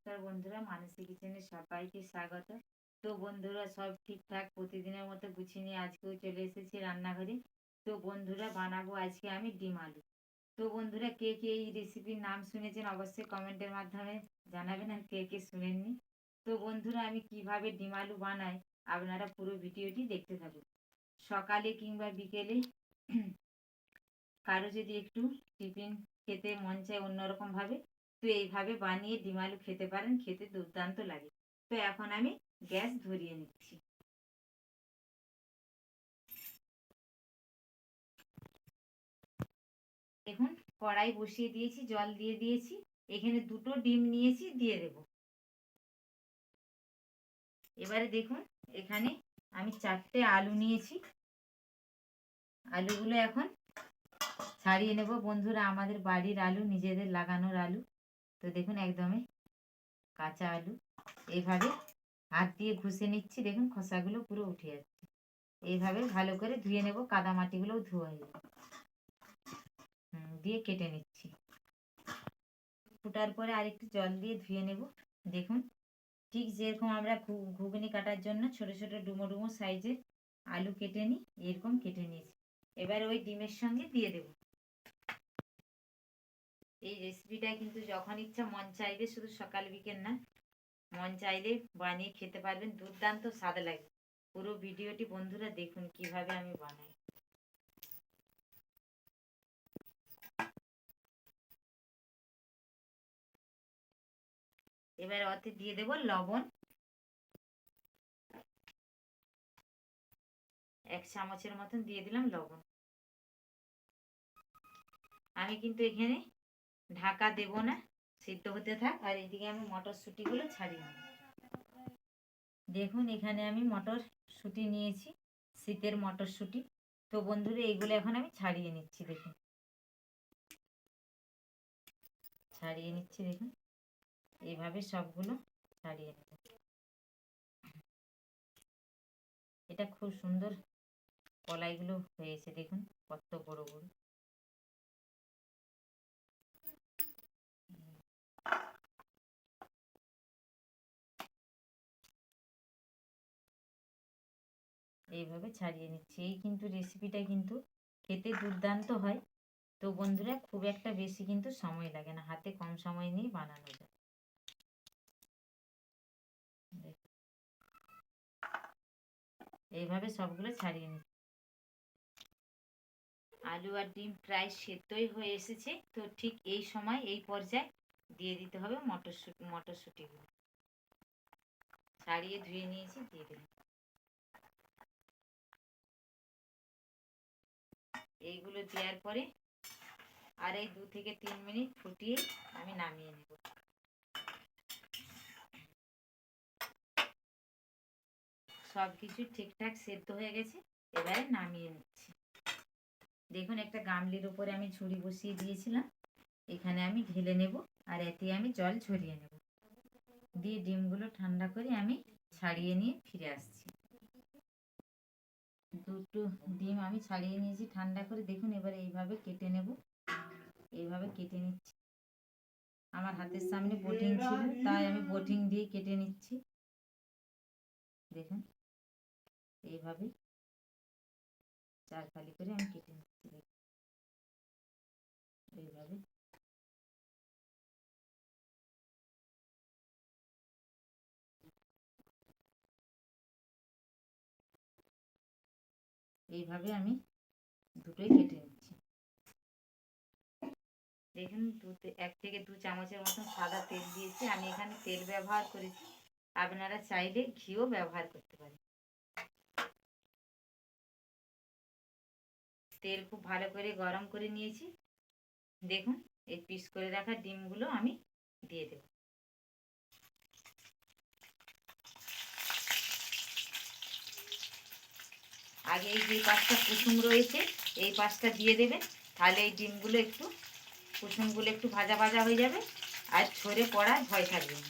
নমস্কার বন্ধুরা, মানসী কিচেনে সবাইকে স্বাগত। তো বন্ধুরা, সব ঠিকঠাক প্রতিদিনের মতো গুছিয়ে নিয়ে আজকেও চলে এসেছি রান্নাঘরে। তো বন্ধুরা, বানাবো আজকে আমি ডিম আলু। তো বন্ধুরা, কে কে এই রেসিপির নাম শুনেছেন অবশ্যই কমেন্টের মাধ্যমে জানাবেন, আর কে কে শুনেননি। তো বন্ধুরা, আমি কিভাবে ডিম আলু বানাই আপনারা পুরো ভিডিওটি দেখতে থাকুন। সকালে কিংবা বিকেলে কারো যদি একটু টিফিন খেতে মন চায় অন্যরকম ভাবে, তো এইভাবে বানিয়ে ডিম আলু খেতে পারেন, খেতে দুর্দান্ত লাগে। তো এখন আমি গ্যাস ধরিয়ে নিচ্ছি। দেখুন, কড়াই বসিয়ে দিয়েছি, জল দিয়ে দিয়েছি। এখানে দুটো ডিম নিয়েছি, দিয়ে দেব। এবারে দেখুন, এখানে আমি 4টে আলু নিয়েছি। আলুগুলো এখন ছাড়িয়ে নেব। বন্ধুরা, আমাদের বাড়ির আলু, নিজেদের লাগানোর আলু। তো দেখুন, একদমই কাঁচা আলু। এইভাবে হাত দিয়ে ঘষে নিচ্ছি, দেখুন খোসাগুলো পুরো উঠে যাচ্ছে। এইভাবে ভালো করে ধুয়ে নেব, কাদা মাটিগুলোও ধোয়া যাবে। দিয়ে কেটে নিচ্ছি। ফুটার পরে আরেকটু জল দিয়ে ধুয়ে নেব। দেখুন, ঠিক যেরকম আমরা ঘুগনি কাটার জন্য ছোট ছোট ডুমো ডুমো সাইজের আলু কেটে নিই, এরকম কেটে নিয়েছি। এবার ওই ডিমের সঙ্গে দিয়ে দেব। এই রেসিপিটা কিন্তু যখন ইচ্ছা মন চাইলে, শুধু সকাল বিকেল না, মন চাইলে বানিয়ে খেতে পারবেন, দুর্দান্ত স্বাদ লাগে। পুরো ভিডিওটি বন্ধুরা দেখুন কিভাবে আমি বানাই। এবার ওতে দিয়ে দেব লবণ, 1 চামচের মতন দিয়ে দিলাম লবণ। আমি কিন্তু এখানে ঢাকা দেব না, সিদ্ধ হতে থাক। আর এদিকে আমি মটরশুঁটিগুলো ছাড়িয়ে নেব। দেখুন, এখানে আমি মটরশুঁটি নিয়েছি, শীতের মটরশুঁটি। তো বন্ধুরা, এইগুলো এখন আমি ছাড়িয়ে নিচ্ছি। দেখুন, ছাড়িয়ে নিচ্ছি। দেখুন, এইভাবে সবগুলো ছাড়িয়ে নেব। এটা খুব সুন্দর কলাইগুলো হয়েছে, দেখুন কত বড় বড়। এইভাবে ছাড়িয়ে নিচ্ছি। এই কিন্তু রেসিপিটা কিন্তু খেতে দুর্দান্ত হয়। তো বন্ধুরা, খুব একটা বেশি কিন্তু সময় লাগে না, হাতে কম সময় নিয়ে বানানো যায়। এইভাবে সবগুলো ছাড়িয়ে নিচ্ছি। আলু আর ডিম প্রায় সেদ্ধই হয়ে এসেছে। তো ঠিক এই সময়, এই পর্যায়ে দিয়ে দিতে হবে মটরশুঁটিগুলো। ছাড়িয়ে ধুয়ে নিয়েছি, দিয়ে দিলাম। এইগুলো দেওয়ার পরে আর এই 2 থেকে 3 মিনিট ফুটিয়ে আমি নামিয়ে নেব। সব কিছু ঠিকঠাক সেদ্ধ হয়ে গেছে, এবারে নামিয়ে নিচ্ছি। দেখুন, একটা গামলির উপরে আমি ঝুড়ি বসিয়ে দিয়েছিলাম, এখানে আমি ঢেলে নেব। আর এতে আমি জল ঝরিয়ে নেব, দিয়ে ডিমগুলো ঠান্ডা করে আমি ছাড়িয়ে নিয়ে ফিরে আসছি। দুটো ডিম আমি ছাড়িয়ে নিয়েছি ঠান্ডা করে। দেখুন, এবারে এইভাবে কেটে নেব। এইভাবে কেটে নিচ্ছি। আমার হাতের সামনে বটিং ছিল, তাই আমি বটিং দিয়ে কেটে নিচ্ছি। দেখুন, এইভাবে চারফালি করে আমি কেটে নিচ্ছি। এইভাবে এইভাবে আমি দুটোই কেটে নিচ্ছি। দেখুন, 1 থেকে 2 চামচের মতন সাদা তেল দিয়েছি। আমি এখানে তেল ব্যবহার করেছি, আপনারা চাইলে ঘিও ব্যবহার করতে পারেন। তেল খুব ভালো করে গরম করে নিয়েছি। দেখুন, এই পিস করে রাখা ডিমগুলো আমি দিয়ে দেব। আগে এই যে পাশটা কুসুম রয়েছে, এই পাশটা দিয়ে দেবেন, তাহলে এই ডিমগুলো একটু, কুসুমগুলো একটু ভাজা ভাজা হয়ে যাবে, আর ঝরে পড়ার ভয় থাকবে না।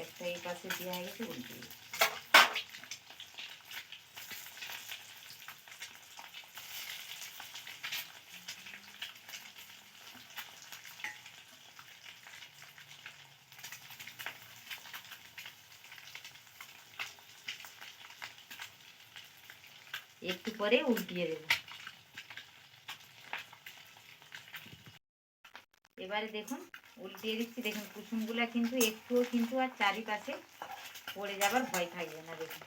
একটা এই পাশে দেওয়া হয়ে গেছে, উল্টে দিই। এইভাবে 1 থেকে 2 চামচের মতন সাদা তেল দিয়েছি। আমি এখানে তেল ব্যবহার করেছি, আপনারা চাইলে ঘিও ব্যবহার করতে পারেন। একটু পরে উল্টিয়ে দেব। এবারে দেখুন উল্টিয়ে দিচ্ছি, দেখুন কুসুমগুলা কিন্তু একটুও কিন্তু আর চারিপাশে পড়ে যাবার ভয় থাকবে না। দেখুন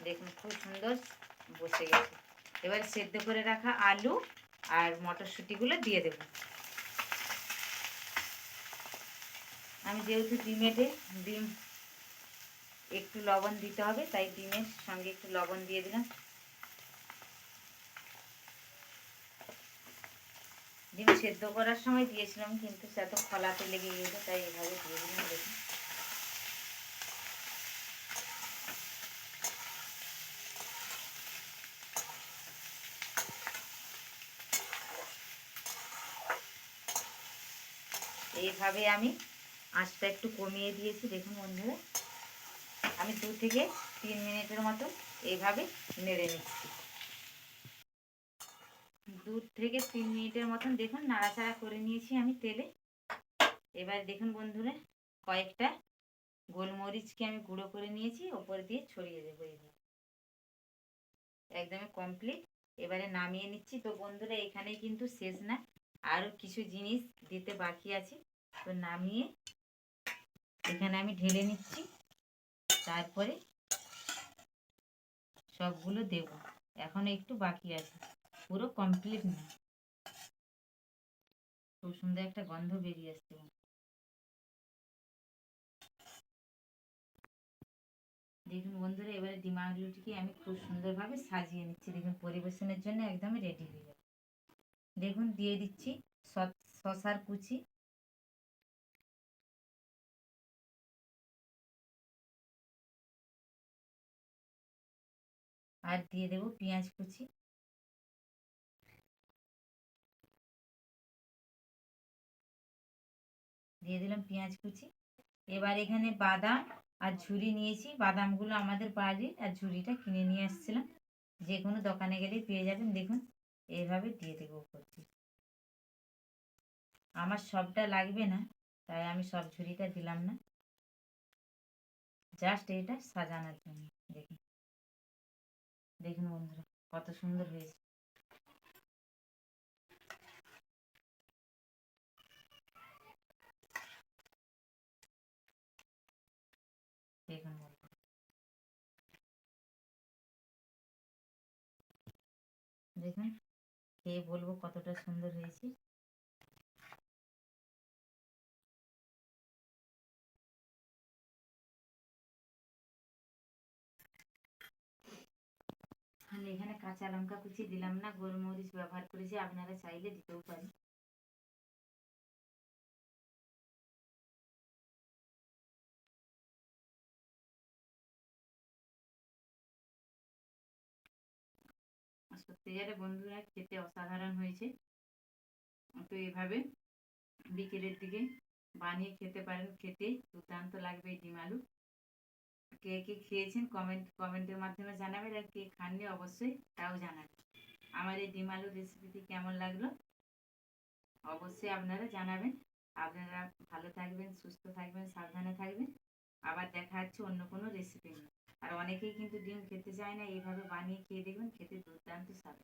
দেখুন খুব সুন্দর বসে গেছে। এবারে সেদ্ধ করে রাখা আলু আর মটরশুঁটিগুলো দিয়ে দেব। আমি যেহেতু ডিম একটু লবণ দিতে হবে, তাই ডিমের সঙ্গে একটু লবণ দিয়ে দিলাম। ডিম সেদ্ধ করার সময় দিয়েছিলাম, কিন্তু সে তো খোলাতে লেগে গেছে, তাই এভাবে দিয়ে দিলাম। দেখুন এইভাবে আমি আঁচটা একটু কমিয়ে দিয়েছি। দেখুন বন্ধুরা, আমি 2 থেকে 3 মিনিটের মতো এইভাবে নেড়ে নিচ্ছি। 2 থেকে 3 মিনিটের মতন দেখুন নাড়াচাড়া করে নিয়েছি আমি তেলে। এবার দেখুন বন্ধুরা, কয়েকটা গোলমরিচকে আমি গুঁড়ো করে নিয়েছি, ওপর দিয়ে ছড়িয়ে দেবো। এইভাবে একদমই কমপ্লিট। এবারে নামিয়ে নিচ্ছি। তো বন্ধুরা এখানেই কিন্তু শেষ না, আরও কিছু জিনিস দিতে বাকি আছে। তো নামিয়ে এখানে আমি ঢেলে নিচ্ছি, তারপরে সবগুলো দেব। এখনো একটু বাকি আছে, পুরো কমপ্লিট না। খুব সুন্দর একটা গন্ধ বেরিয়ে আসছে। দেখুন বন্ধুরা, এবারে ডিম আলুটিকে আমি খুব সুন্দরভাবে সাজিয়ে নিচ্ছি। দেখুন পরিবেশনের জন্য একদমই রেডি হয়ে যাবে। দেখুন দিয়ে দিচ্ছি শসার কুচি, আর দিয়ে দেব পেঁয়াজ কুচি। দিয়ে দিলাম পেঁয়াজ কুচি। এবার এখানে বাদাম আর ঝুরি নিয়েছি। বাদামগুলো আমাদের বাড়ির, আর ঝুরিটা কিনে নিয়ে আসছিলাম। যে কোনো দোকানে গেলেই পেয়ে যাবেন। দেখুন এইভাবে দিয়ে দেবো উপর দিয়ে। আমার সবটা লাগবে না, তাই আমি সব ঝুরিটা দিলাম না, জাস্ট এটা সাজানোর জন্য। দেখুন দেখুন বন্ধুরা কত সুন্দর হয়েছে। দেখুন দেখুন খেয়ে বলবো কতটা সুন্দর হয়েছে। আমি এখানে কাঁচা লঙ্কা কুচি দিলাম না, গোলমরিচ ব্যবহার করেছি, আপনারা চাইলে দিতেও পারেন। সত্যিকারে বন্ধুরা খেতে অসাধারণ হয়েছে। তো এভাবে বিকেলের দিকে বানিয়ে খেতে পারেন, খেতে দুর্দান্ত লাগবে এই ডিম আলু। কে কে খেয়েছেন কমেন্টের মাধ্যমে জানাবেন, আর কে খাননি অবশ্যই তাও জানাবেন। আমার এই ডিম আলু রেসিপিটি কেমন লাগলো অবশ্যই আপনারা জানাবেন। আপনারা ভালো থাকবেন, সুস্থ থাকবেন, সাবধানে থাকবেন। আবার দেখা হচ্ছে অন্য কোনো রেসিপি নিয়ে। আর অনেকেই কিন্তু ডিম খেতে চায় না, এইভাবে বানিয়ে খেয়ে দেখবেন, খেতে দুর্দান্ত স্বাদ।